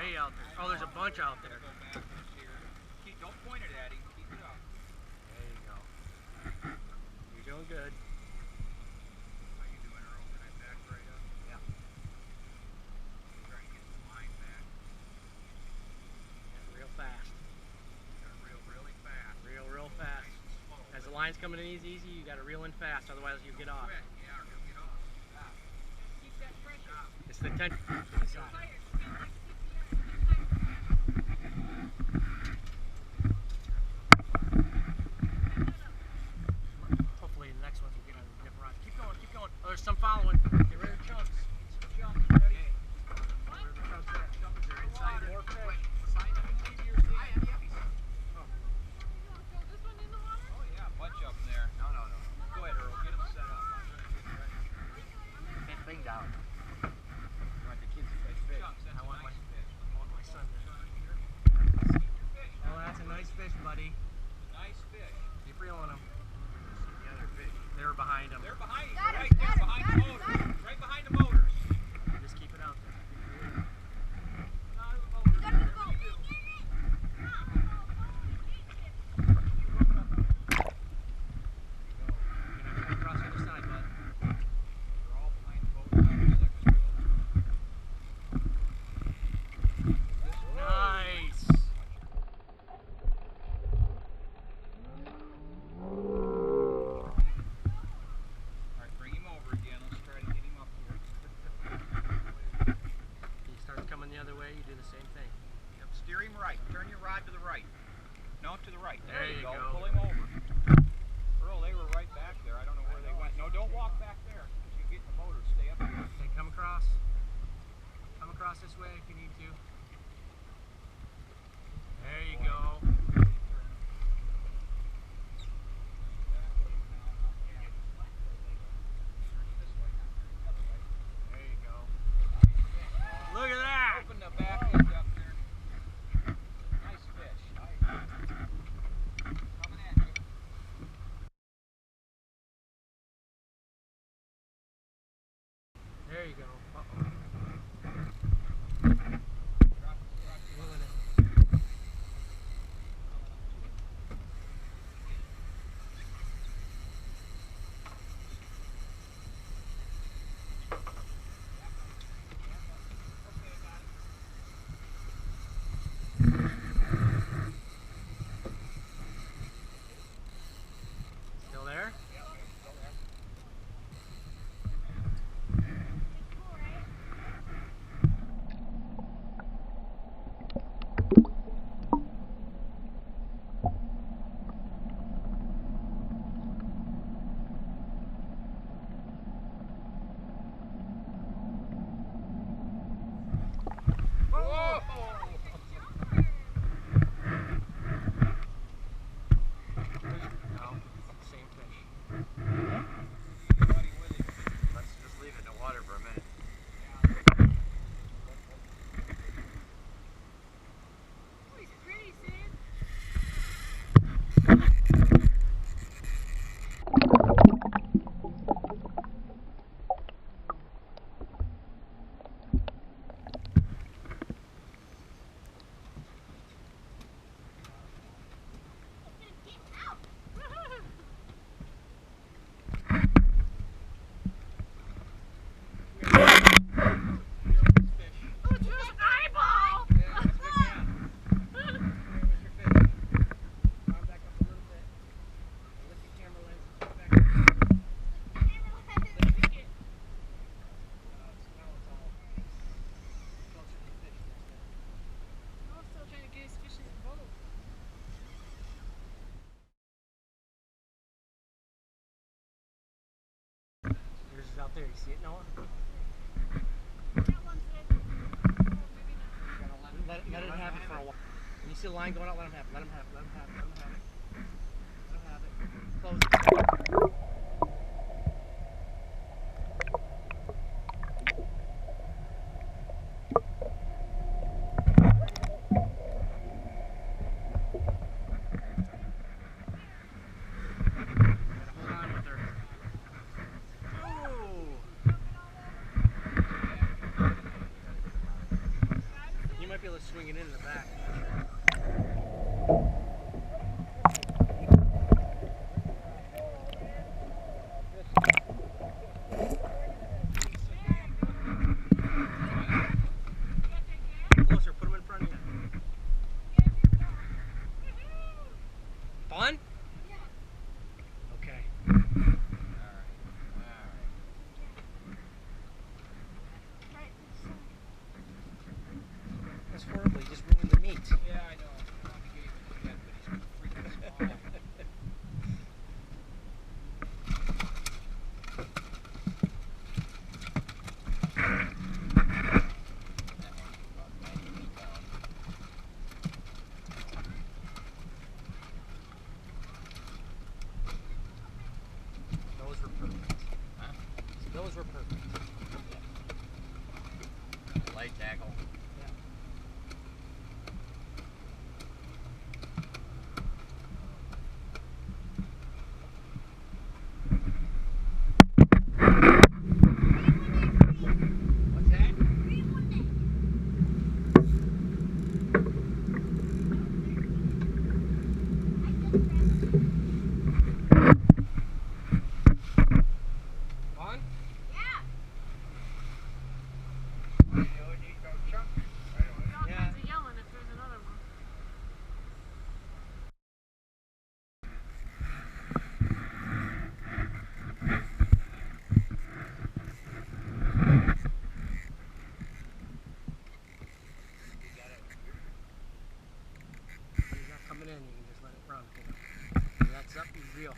way out there. Oh, there's a bunch out there. Don't point it at him. Keep it up. There you go. You're doing good. How you doing, Earl? Can I back right up? Yeah. I'm trying to get the line back. Yeah, real fast. Reel really fast. Real fast. Nice. As the line's coming in easy, you got to reel in fast, otherwise you get off. Yeah, or you'll get off. Keep that pressure. It's the tension. Hopefully the next ones will get on a different rod. Keep going, keep going. Oh, there's some following. Get rid of chunks. Some chunks, ready? Where are the chunks at? Chunks are inside. More fish. Oh yeah, a bunch of them there. No. Go ahead, Earl. Get them set up. I'm going to get ready. That thing down. You want the kids to catch fish? Chunks, that's I want a nice my, fish. I want my son to. Oh, that's a nice fish, buddy. Nice fish. Keep reeling them. The other fish. They're behind them. They're behind you. Right there, behind the motors. Right behind the motors. Just keep it out there. Out of the motors. Across the other side, bud. They're all behind the motors. Nice. Alright, bring him over again. Let's try to get him up here. He starts coming the other way, you do the same thing. Yep, steer him right. Turn your rod to the right. No, to the right. There you go. Pull him over. Earl, they were right back there. I don't know where they went. No, don't walk back there. Because you get in the motor. Stay up here. Okay, come across. Come across this way if you need to. There you go. There you go. Look at that! Open the back end up there. Nice fish. Coming at you. There you go. Still there? No, same fish. Let's just leave it in the water for a minute. Oh, he's pretty, Sid. Oh, it's his eyeball! I'm still trying to get his fish in the boat. Yours is out there. You see it, Noah? That one's dead. Oh, maybe not. Let it have it for a while. When you see the line going out, let him have it. Let him have it. Let him have it. Let him have it. Let him have it. Close it. Hold on with her. Oh! You might be able to swing it in the back. Closer, put them in front of you. Fun? Yeah. Okay. Right. That's horrible. You just ruined the meat. Yeah, I know. I wanted to get him in the head, but he's freaking small. Those were perfect. Huh? Those were perfect. Light tackle. What's that? Fun? All Yeah. kinds of yelling if there's another one. He's not coming in. You can just let it run. That's up. He's real.